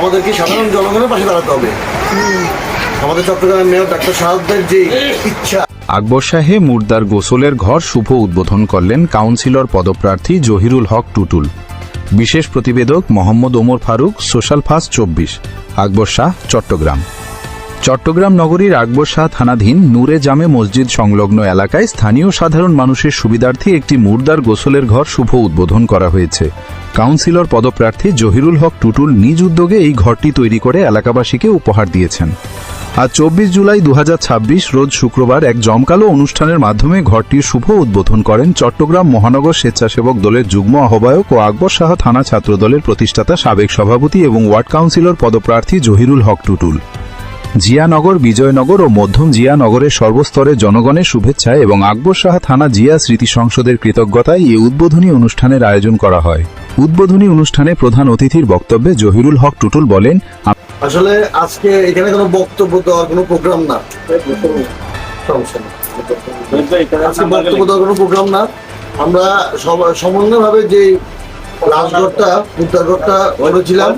আমাদেরকে সাধারণ জনগণের পাশে দাঁড়াতে হবে। আমাদের চট্টগ্রামের মেয়র ডাক্তার সাহাদের যে ইচ্ছা। আকবর শাহে মুর্দার গোসলের ঘর শুভ উদ্বোধন করলেন কাউন্সিলর পদপ্রার্থী জহিরুল হক টুটুল। বিশেষ প্রতিবেদক মোহাম্মদ ওমর ফারুক, সোশ্যাল ফাস্ট 24, আকবর শাহ, চট্টগ্রাম। চট্টগ্রাম নগরীর আকবর শাহ থানাধীন নূরে জামে মসজিদ সংলগ্ন এলাকায় স্থানীয় সাধারণ মানুষের সুবিধার্থে একটি মুর্দার গোসলের ঘর শুভ উদ্বোধন করা হয়েছে। কাউন্সিলর পদপ্রার্থী জহিরুল হক টুটুল নিজ উদ্যোগে এই ঘরটি তৈরি করে এলাকাবাসীকে উপহার দিয়েছেন। আজ 24 জুলাই 2026 রোজ শুক্রবার এক জমকালো অনুষ্ঠানের মাধ্যমে ঘরটির শুভ উদ্বোধন করেন চট্টগ্রাম মহানগর স্বেচ্ছাসেবক দলের যুগ্ম আহ্বায়ক ও আকবর শাহ থানা ছাত্রদলের প্রতিষ্ঠাতা সাবেক সভাপতি এবং ওয়ার্ড কাউন্সিলর পদপ্রার্থী জহিরুল হক টুটুল। জিয়ানগর, বিজয়নগর ও মধ্যম জিয়ানগরের সর্বস্তরের জনগণের শুভেচ্ছা এবং আকবর শাহ থানা জিয়া স্মৃতি সংসদের কৃতজ্ঞতায় এই উদ্বোধনী অনুষ্ঠানের আয়োজন করা হয়। উদ্বোধনী অনুষ্ঠানে প্রধান অতিথির বক্তব্যে জহিরুল হক টুটুল বলেন, আসলে আজকে এখানে কোনো বক্তব্য দেওয়ার কোনো প্রোগ্রাম না, বক্তব্য দেওয়ার কোনো প্রোগ্রাম না। আমরা সমন্বয়ভাবে যে লাশ ঘরটা, মুদ্রার ঘরটা করেছিলাম